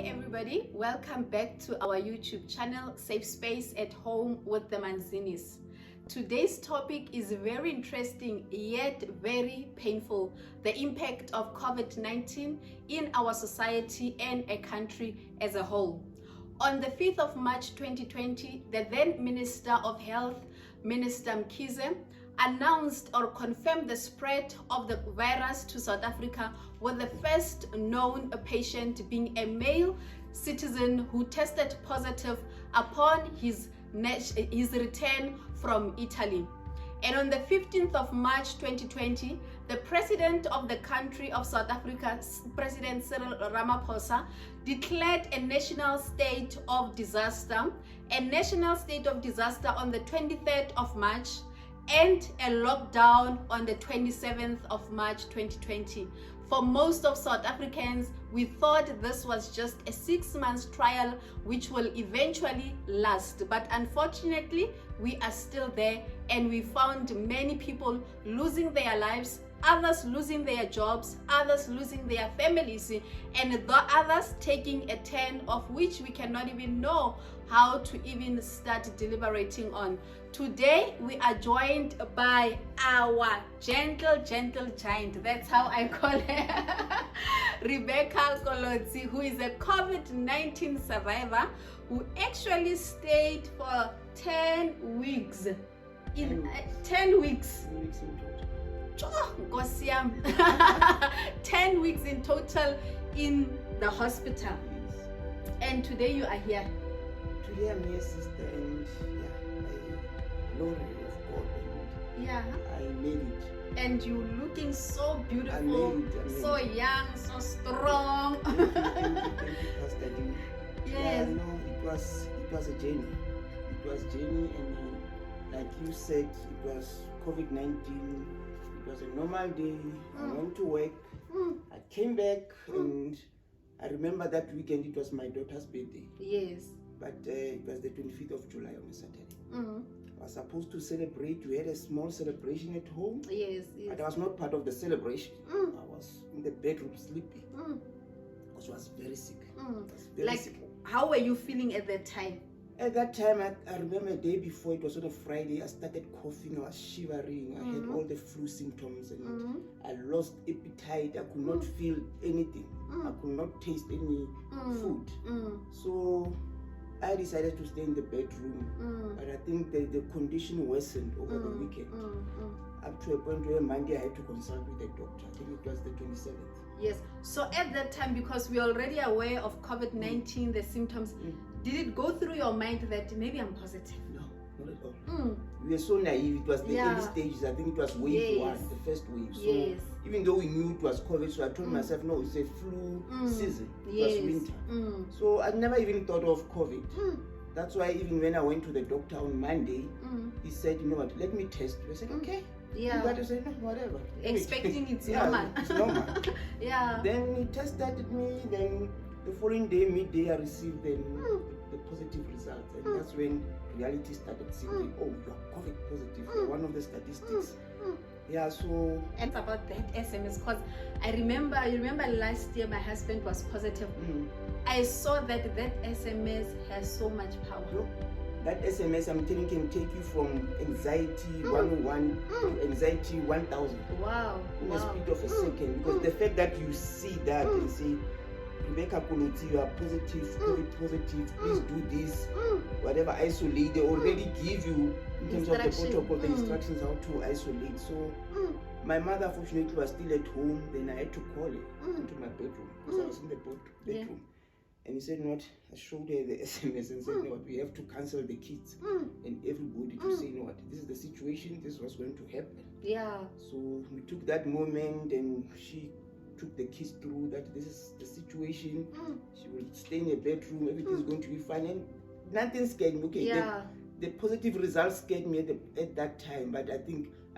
everybody, welcome back to our YouTube channel, Safe Space at Home with the Manzinis. Today's topic is very interesting yet very painful: the impact of COVID-19 in our society and a country as a whole. On the 5th of March 2020, the then Minister of Health, Minister Mkhize, announced or confirmed the spread of the virus to South Africa, with the first known patient being a male citizen who tested positive upon his return from Italy. And on the 15th of March 2020, the president of the country of South Africa, President Cyril Ramaphosa, declared a national state of disaster on the 23rd of March and a lockdown on the 27th of March 2020. For most of South Africans, we thought this was just a 6-month trial which will eventually last. But unfortunately, we are still there, and we found many people losing their lives, others losing their jobs, others losing their families, and the others taking a turn of which we cannot even know how to even start deliberating on. Today, we are joined by our gentle giant, that's how I call her, Rebecca Kolotsi, who is a COVID-19 survivor who actually stayed for 10 weeks. 10 weeks. 10 weeks in total in the hospital. And today you are here. Today I'm here, sister, and glory of God, and I made it. And you looking so beautiful, I made it. so young, so strong. Thank you, Pastor D. Yes. It was a journey. It was a journey, and like you said, it was COVID-19. It was a normal day. I went to work. I came back, and I remember that weekend it was my daughter's birthday. Yes. But it was the 25th of July on a Saturday. I was supposed to celebrate. We had a small celebration at home. Yes. But I was not part of the celebration. I was in the bedroom sleeping because I was very sick. Sick. How were you feeling at that time? At that time, I remember a day before, it was on a Friday, I started coughing, I was shivering, I had all the flu symptoms, and I lost appetite. I could not feel anything. I could not taste any food. So I decided to stay in the bedroom, but I think the condition worsened over the weekend. Up to a point where Monday I had to consult with a doctor. I think it was the 27th. Yes. So at that time, because we're already aware of COVID-19, the symptoms, did it go through your mind that maybe I'm positive? No, not at all. We were so naive. It was the early stages. I think it was wave 1, the first wave. So even though we knew it was COVID, so I told myself, no, it's a flu season. It was winter. So I never even thought of COVID. That's why even when I went to the doctor on Monday, he said, you know what, let me test you. I said, okay. Yeah. But I said, no, whatever. Expecting it's normal. It's normal. Then he tested me. Then the following day, midday, I received the positive results. And that's when reality started sinking. Oh, you're COVID positive. You're one of the statistics. Yeah, so... And about that SMS, because I remember last year my husband was positive. I saw that SMS has so much power. That SMS, I'm telling you, can take you from anxiety 101 to anxiety 1000. Wow. In the speed of a second. Because the fact that you see that and say, Rebecca Kolotsi, you are positive, COVID positive, please do this, whatever, isolate. They already give you, in terms of the protocol, the instructions how to isolate. So, my mother, fortunately, was still at home. Then I had to call her into my bedroom, because I was in the bedroom. And he said, you know what, I showed her the SMS and said, you know what, we have to cancel the kids and everybody to say, you know what, this is the situation, this was going to happen. Yeah. So we took that moment, and she took the kids through that this is the situation. She will stay in a bedroom, everything's going to be fine, and nothing scared me. Okay, the positive results scared me at that time, but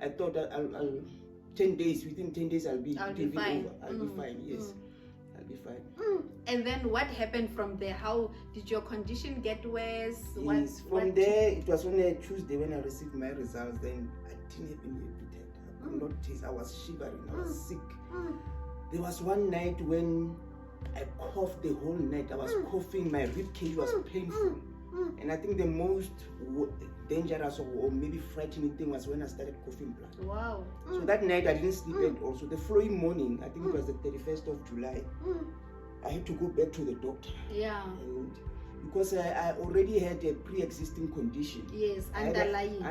I thought that within 10 days I'll be fine. I'll be fine, yes. I'll be fine. And then what happened from there? How did your condition get worse? Yes, from there, it was on a Tuesday when I received my results. Then I didn't have any appetite. I could not taste. I was shivering. I was sick. There was one night when I coughed the whole night. I was coughing. My rib cage was painful. And I think the most dangerous or maybe frightening thing was when I started coughing blood. Wow. So that night I didn't sleep at all. So the following morning, I think it was the 31st of July, I had to go back to the doctor. Yeah. And because I already had a pre-existing condition. Yes, underlying. So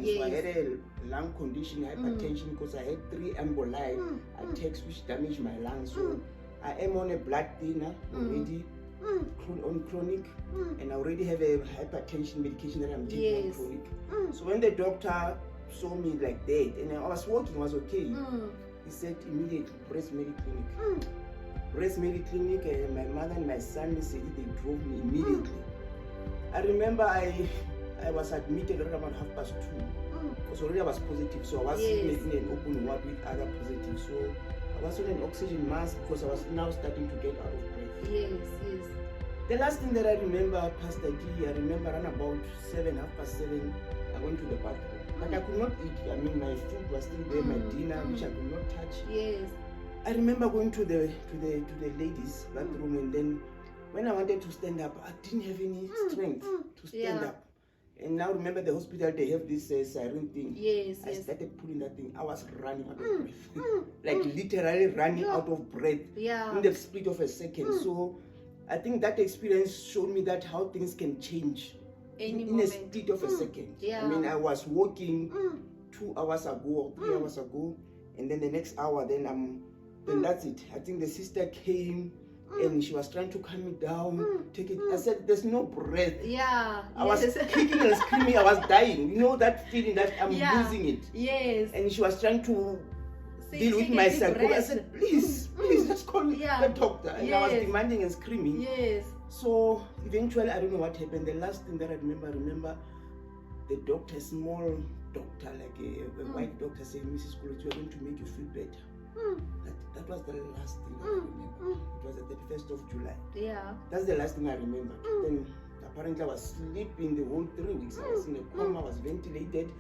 Yes. I had a lung condition, hypertension, because I had 3 emboli attacks which damaged my lungs. So I am on a blood thinner already, on chronic, and I already have a hypertension medication that I'm taking on chronic. So when the doctor saw me like that, and I was walking, was okay, he said immediately, breast medical clinic. Breast medical clinic, and my mother and my son said they drove me immediately. I remember I was admitted around about 2:30, because already I was positive, so I was in an open ward with other positives. So I was on an oxygen mask because I was now starting to get out of breath. Yes. The last thing that I remember, Pastor D, I remember around about 7:30, I went to the bathroom. But I could not eat. I mean, my food was still there, my dinner, which I could not touch. Yes. I remember going to the ladies' bathroom, and then when I wanted to stand up, I didn't have any strength to stand up. And now remember the hospital, they have this siren thing. Yes. I started pulling that thing. I was running out of breath. Like literally running out of breath in the split of a second. So I think that experience showed me that how things can change in a split of a second. I mean, I was walking 2 hours ago or 3 hours ago, and then the next hour, then that's it. I think the sister came and she was trying to calm me down, take it. I said, there's no breath. I was kicking and screaming. I was dying. You know that feeling that I'm losing it. Yes. And she was trying to deal with my psycho. I said, please, just call the doctor. And I was demanding and screaming. So eventually, I don't know what happened. The last thing that I remember the doctor, small doctor, like a white doctor, saying, Mrs. Kolotsi, we're going to make you feel better. That was the last thing I remember. It was the 31st of July. That's the last thing I remember. Then apparently I was sleeping the whole 3 weeks. I was in a coma, I was ventilated.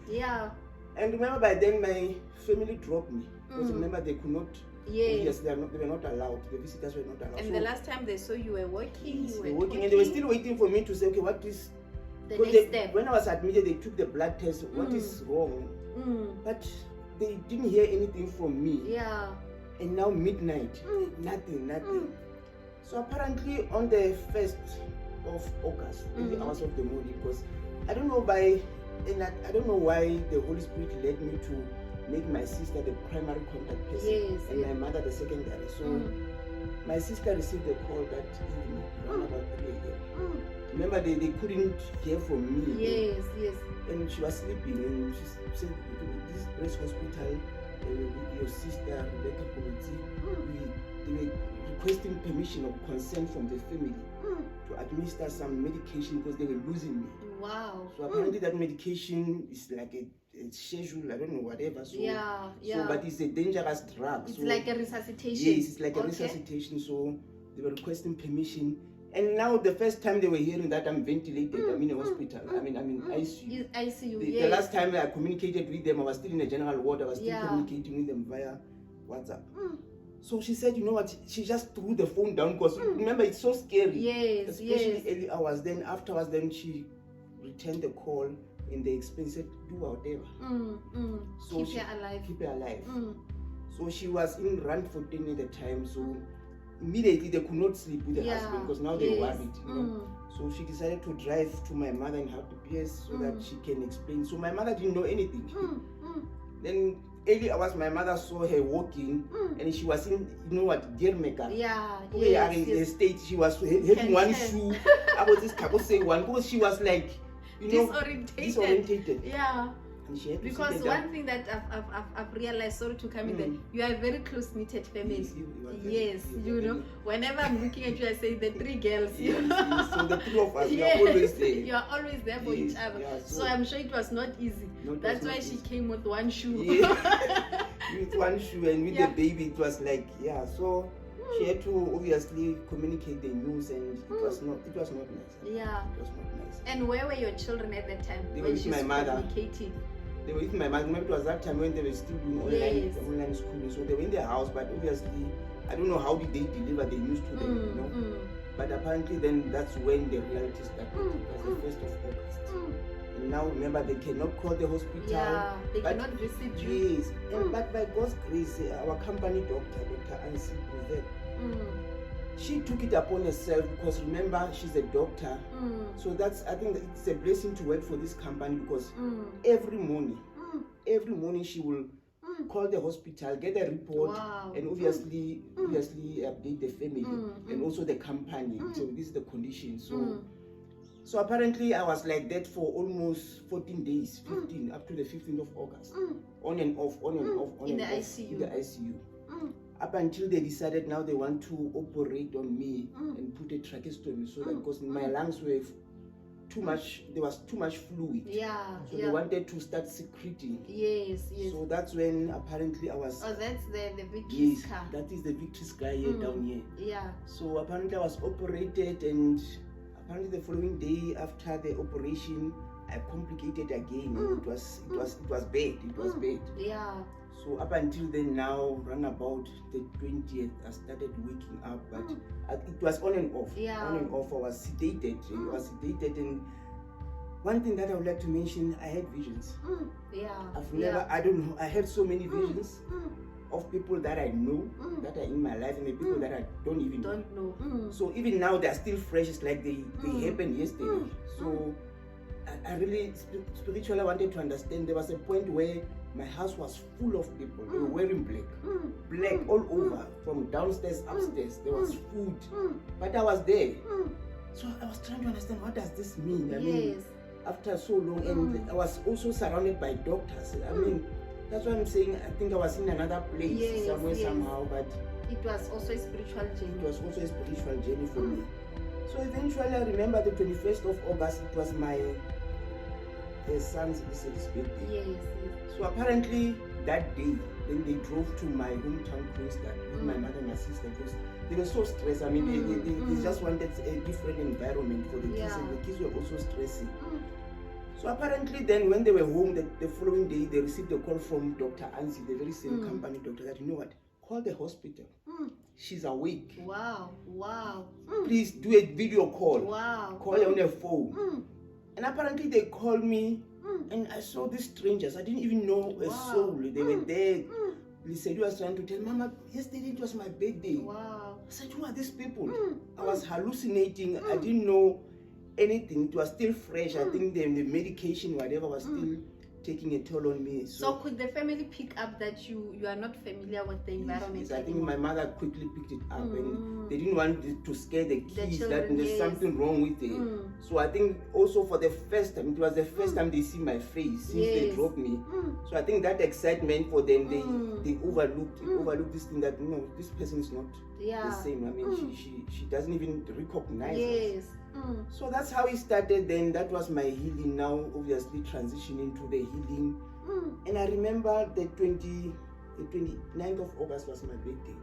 And remember by then my family dropped me. Because remember they could not, yes, they were not allowed. The visitors were not allowed. And the last time they saw you were working, you were working, and they were still waiting for me to say, okay, what is the next step? When I was admitted, they took the blood test. What is wrong? But they didn't hear anything from me. And now midnight, nothing. So apparently on the 1st of August, in the hours of the morning, because I don't know why the Holy Spirit led me to make my sister the primary contact person and my mother the secondary. So my sister received a call that evening around about 3 a.m. Remember, they couldn't hear from me. And she was sleeping, and she said, this Grace Hospital, your sister Rebecca Kolotsi, they were requesting permission or consent from the family to administer some medication because they were losing me. So apparently that medication is like a schedule, I don't know, whatever. So, but it's a dangerous drug. It's like a resuscitation. Yes, it's like a resuscitation. So they were requesting permission. And now the first time they were hearing that I'm ventilated, I'm in a hospital, I'm in ICU. The last time I communicated with them, I was still in a general ward, I was still communicating with them via WhatsApp. So she said, you know what, she just threw the phone down because remember, it's so scary. Especially early hours. Then afterwards, then she returned the call and they said, do whatever. So keep her alive. So she was in Randfontein at the time, so immediately they could not sleep with the husband because now they're worried. You know? So she decided to drive to my mother in her PS so that she can explain. So my mother didn't know anything. Then early hours, my mother saw her walking and she was in, you know what, Diaper. In the state, she was having one shoe. I was just saying one because she was like, you know, disorientated. And she had to because one thing that I've realized, sorry to come in there, you are a very close-knitted family. You know, whenever I'm looking at you, I say the 3 girls. So the 3 of us, we are always there. You are always there for each other. So I'm sure it was not easy. That's why she came with one shoe. With one shoe and with the baby, it was like, so she had to obviously communicate the news, and it was not nice. It was not nice. And where were your children at that time? They were with my mother. They were with my mother. Maybe it was that time when they were still doing online schooling. So they were in their house, but obviously I don't know how did they deliver the news to them, you know. But apparently then that's when the reality started. It was the 1st of August. And now remember, they cannot call the hospital. Yeah, they cannot visit you. Yes. But by God's grace, our company doctor, Dr. Ansi, was there. She took it upon herself because remember, she's a doctor. So I think it's a blessing to work for this company because every morning she will call the hospital, get a report, and obviously update the family and also the company. So this is the condition. So apparently I was like that for almost 14 days, 15 up to the 15th of August, on and off, in the ICU. In the ICU. Up until they decided now they want to operate on me and put a tracheostomy, so that because my lungs were too much, there was too much fluid. So they wanted to start secreting. Yes. So that's when apparently I was. Oh, that's the victory scar. That is the victory scar here down here. Yeah. So apparently I was operated, and apparently the following day after the operation, I complicated again. It was bad. It was bad. Yeah. So up until then, now run about the 20th, I started waking up, but it was on and off. On and off. I was sedated. And one thing that I would like to mention, I had visions. I don't know. I had so many visions of people that I know, that are in my life, and the people that I don't even know. So even now they're still fresh. It's like they happened yesterday. So I really spiritually wanted to understand. There was a point where my house was full of people. They were wearing black all over, from downstairs, upstairs. There was food, but I was there. So I was trying to understand, what does this mean? I mean, after so long, and I was also surrounded by doctors. I mean, that's why I'm saying I think I was in another place somehow, but it was also a spiritual journey. It was also a spiritual journey for me. So eventually I remember the 21st of August, it was my son's birthday. So apparently that day, then they drove to my hometown Queenstown with my mother and my sister, because they were so stressed. I mean, they just wanted a different environment for the kids, and the kids were also stressing. So apparently then when they were home, the following day, they received a call from Dr. Ansi, the very same company doctor, that, you know what, call the hospital. She's awake. Wow. Please do a video call. Call her on her phone. And apparently they called me, and I saw these strangers. I didn't even know a soul. They were there. Lisadu was trying to tell Mama, yesterday it was my birthday. I said, who are these people? I was hallucinating. I didn't know anything. It was still fresh. I think the medication, whatever, was still taking a toll on me. So could the family pick up that you are not familiar with the environment? Yes, I think my mother quickly picked it up, and they didn't want to scare the kids that there's something wrong with it. So I think also for the first time, it was the first time they see my face since they dropped me. So I think that excitement for them, they overlooked this thing, that this person is not the same. I mean, she doesn't even recognize us. So that's how it started. Then that was my healing. Now obviously transitioning to the healing. And I remember the 29th of August was my birthday.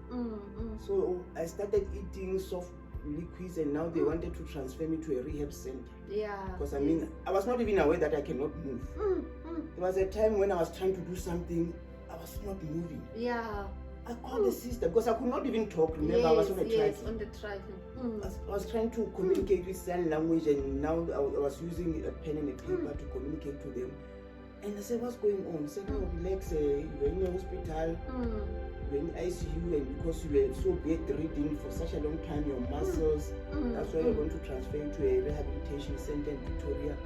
So I started eating soft liquids, and now they wanted to transfer me to a rehab center. Because I mean, I was not even aware that I cannot move. There was a time when I was trying to do something, I was not moving. I called the sister because I could not even talk. Remember, I was on the trach. I was trying to communicate with sign language, and now I was using a pen and a paper to communicate to them. And I said, what's going on? They said, no, relax, you're in the hospital, you're in ICU, and because you were so bedridden for such a long time, your muscles, that's why we're going to transfer you to a rehabilitation center in Victoria.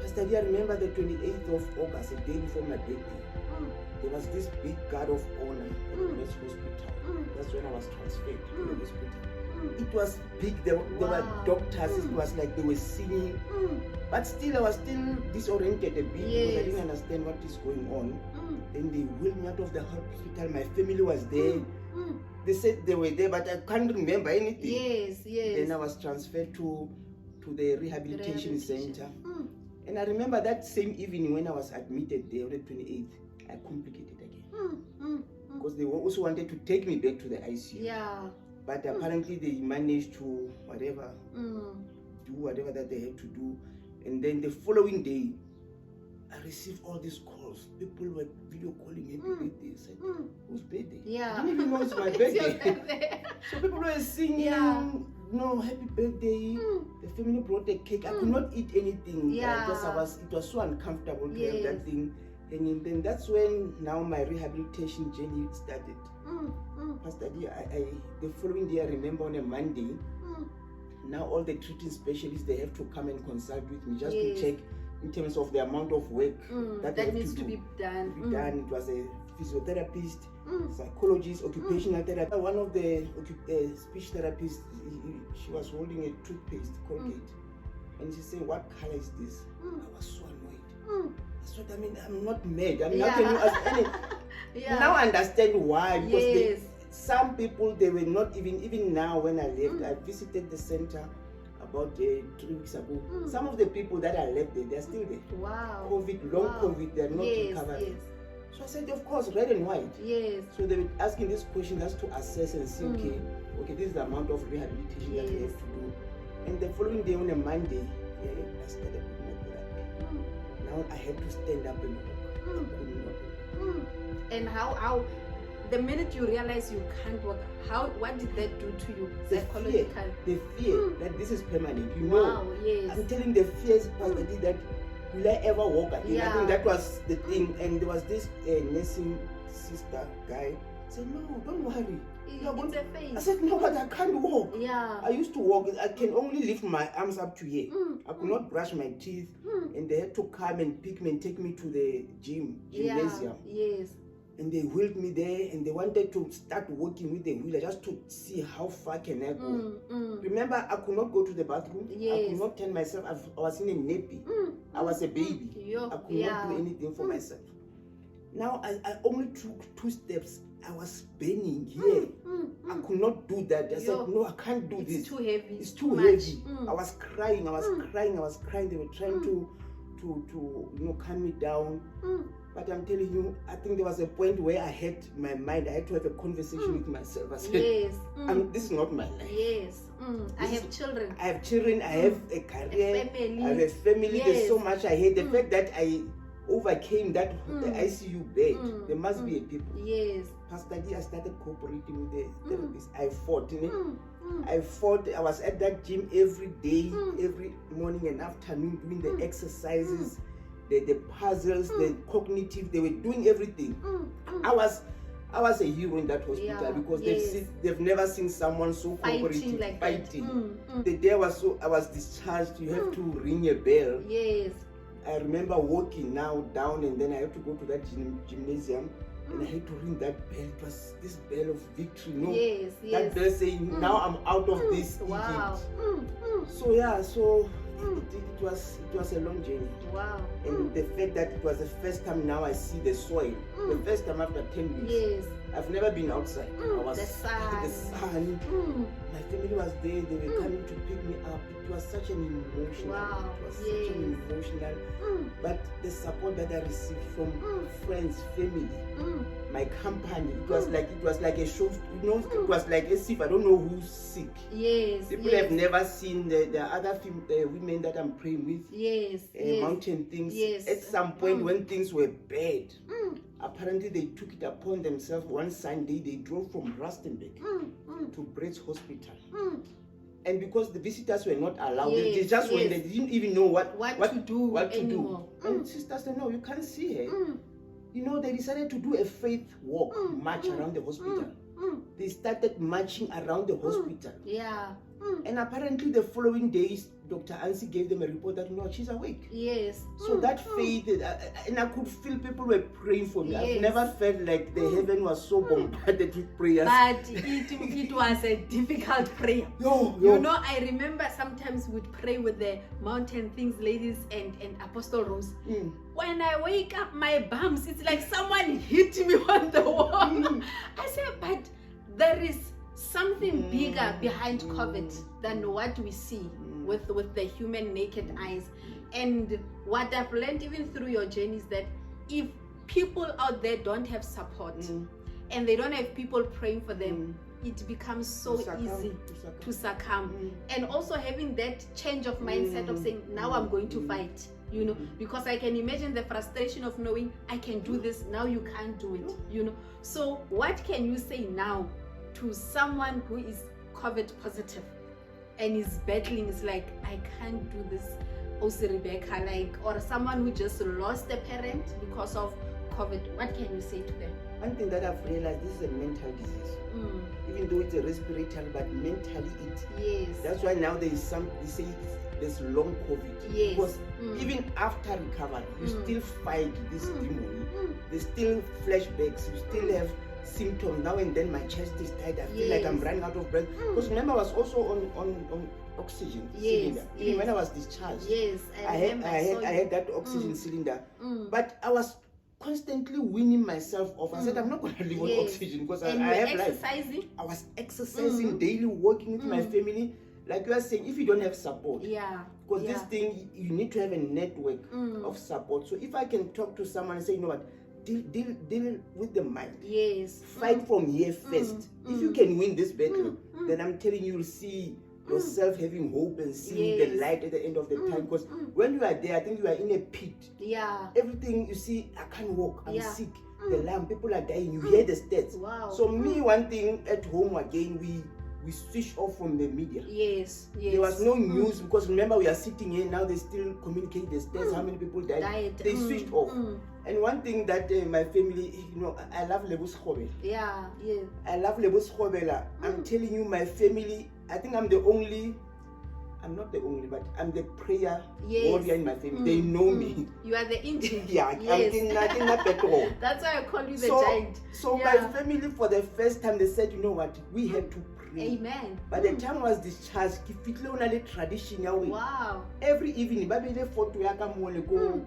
Pastor Dia, remember the 28th of August, a day before my birthday, there was this big guard of honor at the hospital. That's when I was transferred to the hospital. It was big, there were doctors, it was like they were singing, but still I was still disoriented a bit because I didn't understand what is going on. Then they wheeled me out of the hospital, my family was there. They said they were there, but I can't remember anything. Then I was transferred to the rehabilitation center. And I remember that same evening when I was admitted there on the 28th, I complicated again. Because they also wanted to take me back to the ICU. But apparently they managed to do whatever that they had to do. And then the following day, I received all these calls. People were video calling me, happy birthday. I said, whose birthday? Yeah. I didn't even know it's my It's your birthday. birthday. So people were singing, Yeah. no, happy birthday. The family brought a cake. I could not eat anything. Yeah. Because it was so uncomfortable to have Yes. that thing. And then that's when now my rehabilitation journey started. Pastor D, the following day, I remember on a Monday, now all the treating specialists, they have to come and consult with me just Yes. to check in terms of the amount of work that they have needs to do. be done. It was a physiotherapist, psychologist, occupational therapist. One of the speech therapists, she was holding a toothpaste, Colgate, and she said, "What color is this?" I was so annoyed. That's what I mean. I'm not mad. I'm not telling you as any. Yeah. Now I understand why, because Yes. some people, they were not even now when I left. I visited the center about 3 weeks ago. Some of the people that I left there, they're still there. Wow. COVID, long Wow. COVID, they're not Yes, recovered. yes. So I said, of course, red and white. Yes. So they were asking this question just to assess and see, okay, this is the amount of rehabilitation that we Yes. have to do. And the following day on a Monday, I started with my therapy. Now I had to stand up and walk. I could not walk. And how the minute you realize you can't walk, what did that do to you psychologically? The fear that this is permanent, you know. Wow, yes. I'm telling the fears, Pastor D, that will I ever walk again? I Yeah. think that was the thing. And there was this nursing sister guy said, "No, don't worry. You are going It's a to-" phase. I said, "No, but I can't walk. Yeah. I used to walk. I can only lift my arms up to here. I could not brush my teeth, and they had to come and pick me and take me to the gymnasium. Yes. And they wheeled me there, and they wanted to start working with the wheeler just to see how far can I go. Remember, I could not go to the bathroom. I Yes. could not turn myself. I was in a nappy. I was a baby. I could not do anything for myself. Now I only took 2 steps. I was burning here. I could not do that. I said, "No, I can't do this. It's too heavy. It's too much. heavy." I was crying. I was crying. They were trying to calm me down. But I'm telling you, I think there was a point where I had my mind. I had to have a conversation with myself. I said, Yes. "This is not my life. Yes. I have children. I have children. I have a career. A family. I have a family. Yes. There's so much I hate. The fact that I overcame that the ICU bed. There must be a people." Yes. Pastor D, I started cooperating with the therapist. I fought. I fought. I was at that gym every day, every morning and afternoon, doing the exercises, the puzzles, the cognitive. They were doing everything. I was a hero in that hospital because they've never seen someone so cooperative, Fighting like fighting. that. The day I was discharged. You have to ring a bell. Yes. I remember walking now down, and then I had to go to that gymnasium, and I had to ring that bell. It was this bell of victory, no? Yes. That bell saying, "Now I'm out of this Wow. Egypt." So it was a long journey. Wow. And the fact that it was the first time now I see the soil, the first time after 10 weeks. Yes. I've never been outside. I was The sun. the sun. My family was there. They were coming to pick me up. It was such an emotional. Wow. It was such an emotional. But the support that I received from friends, family, my company, it was like a show. It was like as if I don't know who's sick. Yes. People have never seen the other women that I'm praying with. Yes. Mountain things. Yes. At some point when things were bad, apparently they took it upon themselves. One Sunday they drove from Rustenburg to Brett's Hospital. And because the visitors were not allowed, they just went. They didn't even know what to do. And sisters said, "No, you can't see her." They decided to do a faith walk, march around the hospital. They started marching around the hospital. Yeah. And apparently the following days, Dr. Ansi gave them a report that, "No, she's awake." Yes. So that faith, and I could feel people were praying for me. Yes. I've never felt like the heaven was so bombarded with prayers. But it was a difficult prayer. Yo. I remember sometimes we'd pray with the mountain things, ladies and Apostle Rose. When I wake up, my bumps, it's like someone hit me on the wall. I said, but there is something bigger behind COVID than what we see with the human naked eyes. And what I've learned even through your journey is that if people out there don't have support and they don't have people praying for them, it becomes so easy to succumb. And also having that change of mindset of saying, now I'm going to fight, you know, because I can imagine the frustration of knowing I can do this, now you can't do it, you know. So what can you say now to someone who is COVID positive and is battling, is like, I can't do this, also Rebecca, like, or someone who just lost a parent because of COVID? What can you say to them? One thing that I've realized, this is a mental disease. Even though it's a respiratory, but mentally Yes. That's why now there is they say there's long COVID. Yes. Because even after recovery, you still fight this demon. There's still flashbacks. You still have symptoms. Now and then my chest is tight. I feel like I'm running out of breath. Because remember, I was also on oxygen cylinder. Even when I was discharged. Yes. I had that oxygen cylinder. But I was constantly weaning myself off. I said, I'm not going to live on oxygen because I have exercising. life. I was exercising daily, working with my family. Like you are saying, if you don't have support, because this thing, you need to have a network of support. So if I can talk to someone and say, you know what, deal with the mind. Yes. Fight from here first. If you can win this battle, then I'm telling you, you'll see yourself having hope and seeing the light at the end of the time. Because when you are there, I think you are in a pit. Yeah. Everything you see, I can't walk, I'm sick. The lamb, people are dying. You hear the stats. Wow. So me, one thing at home again, we switch off from the media. Yes. There was no news because remember we are sitting here now. They still communicate the stats, how many people died. They switched off. And one thing that my family, you know, I love Lebus Khobela. Yeah. Yeah. I love Lebus Khobela. I'm telling you, my family. I think I'm the only. I'm not the only, but I'm the prayer warrior in my family. They know me. You are the Indian. Yeah, yes. I'm in petrol. That's why I call you the giant. So my family, for the first time, they said, you know what, we had to pray. Amen. By the time I was discharged, tradition. Wow. Every evening, Baby photo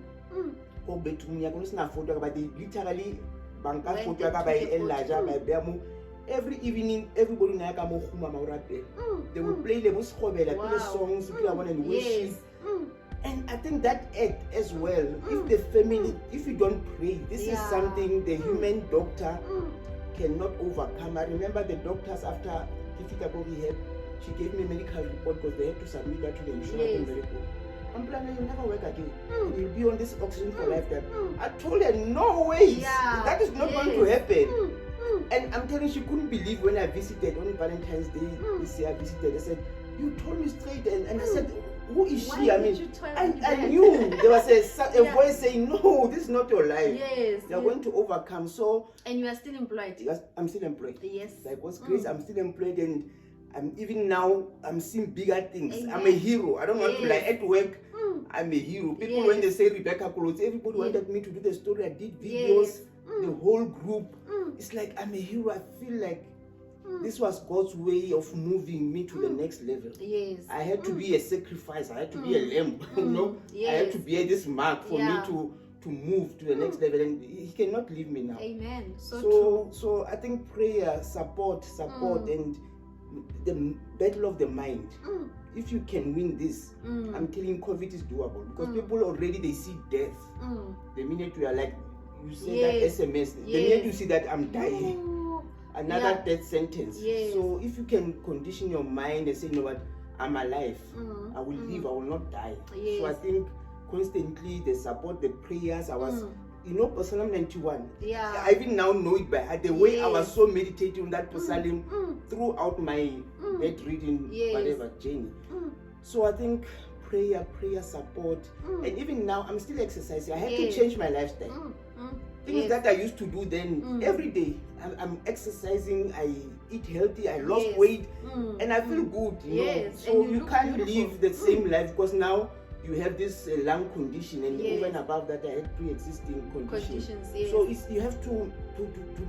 go bedroom ya kuna photo but they literally banka photo by Elijah by Bemu. Every evening, everybody na mo khuma maurape. They will play the Khobela, play songs, people want to worship. And I think that act as well, if the family, if you don't pray, this is something the human doctor cannot overcome. I remember the doctors after difficult rehab, she gave me a medical report because they had to submit that to the insurance medical. I'm planning, you'll never work again. You'll be on this oxygen for lifetime. I told her, no way. That is not going to happen. And I'm telling you, she couldn't believe when I visited on Valentine's Day this year. I visited. I said, you told me straight. And I said, who is she? I mean, I knew there was a voice saying, no, this is not your life. Yes. You're going to overcome. So. And you are still employed. Yes, I'm still employed. Yes. Like God's grace, I'm still employed, and even now I'm seeing bigger things. Amen. I'm a hero. I don't want to lie. At work, I'm a hero. People when they say Rebecca Kolotsi, everybody wanted me to do the story. I did videos. The whole group. It's like I'm a hero. I feel like this was God's way of moving me to the next level. Yes. I had to be a sacrifice. I had to be a lamb. You know, I had to bear this mark for me to move to the next level, and He cannot leave me now. Amen. So I think prayer, support, and the battle of the mind. If you can win this, I'm telling you, COVID is doable because people already they see death. The minute you are like, you say that SMS, the minute you see that I'm dying, another death sentence. So if you can condition your mind and say, you know what, I'm alive, I will live, I will not die. So I think constantly the support, the prayers, I was, you know, Psalm 91. I even now know it by heart. The way I was so meditating on that Psalm throughout my bed reading, whatever journey. So I think prayer, support, and even now I'm still exercising. I had to change my lifestyle. Things that I used to do then, every day I'm exercising, I eat healthy, I lost weight, and I feel good. You know? So you can't live the same life because now you have this lung condition, and over and above that, I had pre-existing conditions. So you have to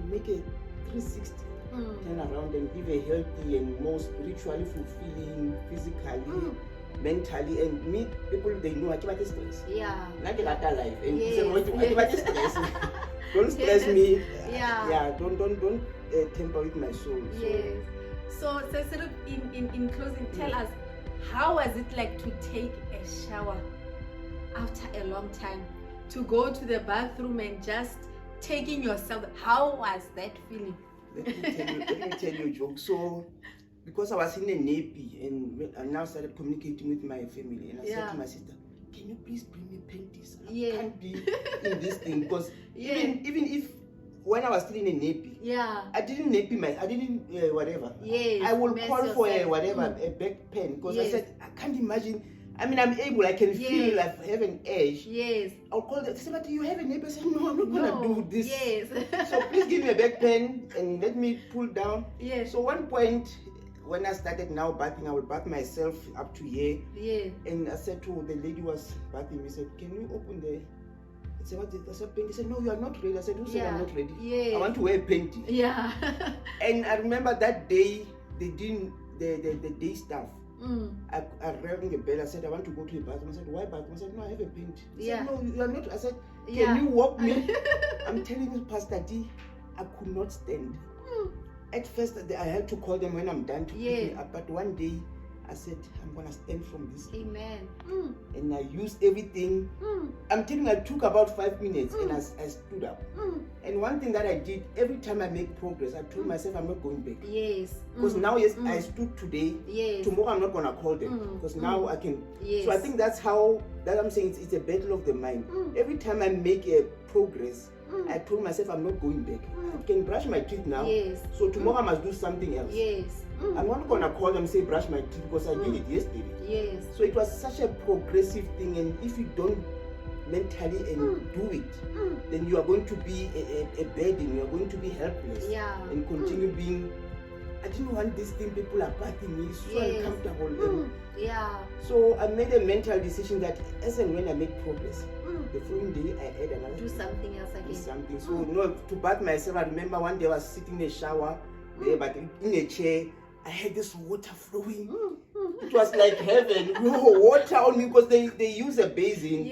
make a 360 turn around and live a healthy and more spiritually fulfilling, physically, mentally, and meet people they know. I keep stress. Like a life, and stress. Don't stress me. Don't temper with my soul. So in closing, tell us, how was it like to take a shower after a long time? To go to the bathroom and just taking yourself, how was that feeling? let me tell you a joke. So, because I was in a nappy and I now started communicating with my family, and I said to my sister, "Can you please bring me panties? I can't be in this thing because even if when I was still in a nappy, I didn't whatever. I will call for a back pain because I said I can't imagine. I mean, I'm able, I can feel like I have an edge. I'll call them, say, but you have a neighbor? I say, no, I'm not gonna do this. So please give me a back pain and let me pull down. So one point when I started now bathing, I would bath myself up to here. And I said to the lady who was bathing me, said, can you open the I said, what is I said, panty? He said, no, you are not ready. I said, who said I'm not ready? I want to wear a panty. And I remember that day they didn't the day staff. I rang the bell. I said, I want to go to the bathroom. I said, why bathroom? I said, no, I have a paint. He said, no, you are not. I said, can you walk me? I'm telling you, Pastor D, I could not stand. At first, I had to call them when I'm done to pick me up. But one day, I said, I'm going to stand from this. Amen. And I used everything. I'm telling you, I took about 5 minutes and I stood up. And one thing that I did, every time I make progress, I told myself I'm not going back. Because now, I stood today. Tomorrow, I'm not going to call them. Because now I can. So I think that's how, that I'm saying it's a battle of the mind. Every time I make a progress, I told myself I'm not going back. I can brush my teeth now. So tomorrow I must do something else. I'm not gonna call them and say brush my teeth because I did it yesterday. So it was such a progressive thing, and if you don't mentally do it, then you are going to be a burden. You are going to be helpless and continue being. I didn't want this thing. People are bathing me, so uncomfortable. So I made a mental decision that as and when I make progress, the following day I add another. Do something else again. Do something. So no, to bath myself, I remember one day I was sitting in a shower, there, but in a chair. I had this water flowing. It was like heaven. Water on me because they use a basin.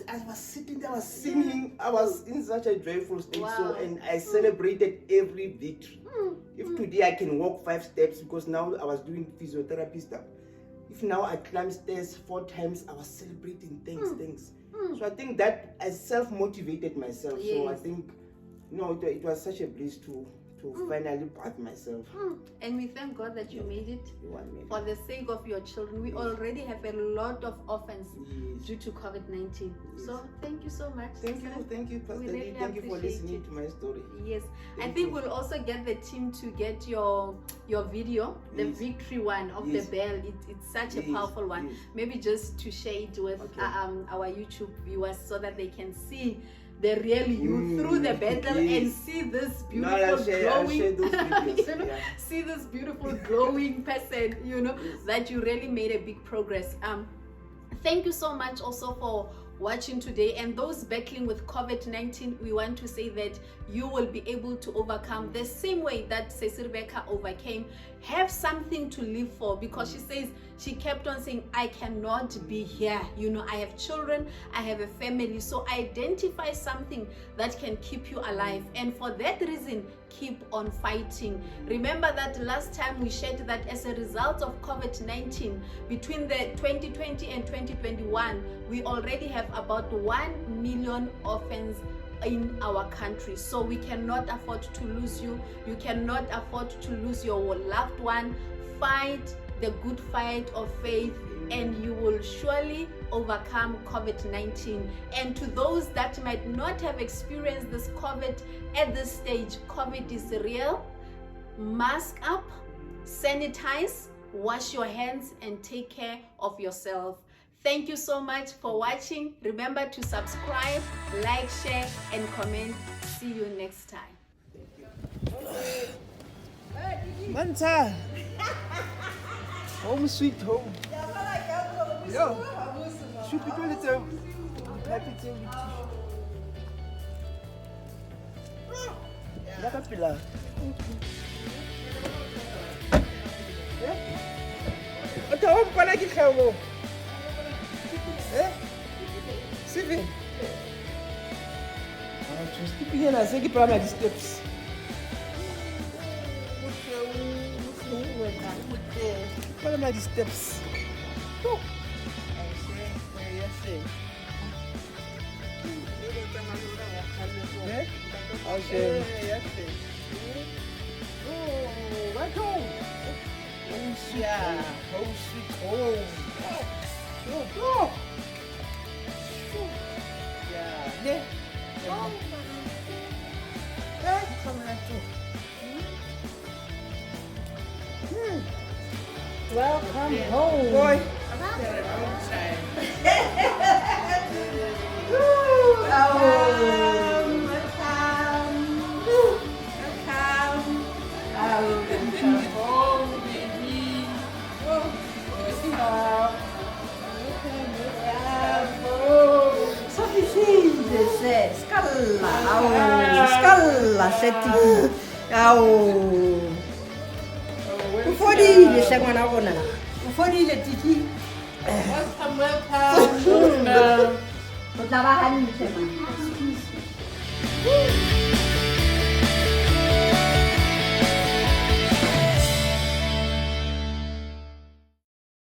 I was sitting there, I was singing. I was in such a joyful state. So, and I celebrated every victory. If today I can walk 5 steps because now I was doing physiotherapy stuff. If now I climb stairs 4 times, I was celebrating things. So I think that I self-motivated myself. So I think, it was such a bliss to finally bath myself. And we thank God that you made it for the sake of your children. We already have a lot of orphans due to COVID-19. So thank you so much. Thank you, Pastor Lee. Thank you for listening to my story. I think we'll also get the team to get your video, the victory one of the bell. It's such a powerful one. Maybe just to share it with our YouTube viewers so that they can see the real you through the battle and see this beautiful glowing see this beautiful glowing person, that you really made a big progress. Thank you so much also for watching today, and those battling with COVID-19, we want to say that you will be able to overcome the same way that Rebecca overcame. Have something to live for, because she says, she kept on saying, I cannot be here. I have children, I have a family. So identify something that can keep you alive. And for that reason, keep on fighting. Remember that last time we shared that as a result of COVID-19, between the 2020 and 2021, we already have about 1 million orphans in our country. So we cannot afford to lose you. You cannot afford to lose your loved one. Fight the good fight of faith, and you will surely overcome COVID-19. And to those that might not have experienced this COVID at this stage, COVID is real. Mask up, sanitize, wash your hands, and take care of yourself. Thank you so much for watching. Remember to subscribe, like, share, and comment. See you next time. Manta. Home sweet home. Yo. Should be doing it. Happy to meet you. Nakapila. Ito ako pala kita mo. Steven. Steven yana sai ki fara the steps. Follow my steps. Go. Yes. Right home. Oh, yeah. Oh, sweet home. Go. Yeah. Yeah. Come on, welcome home. Boy. Scala, senti. Ufodile hle ngwana bona. Ufodile titi. Welcome. O tla ba hantle man.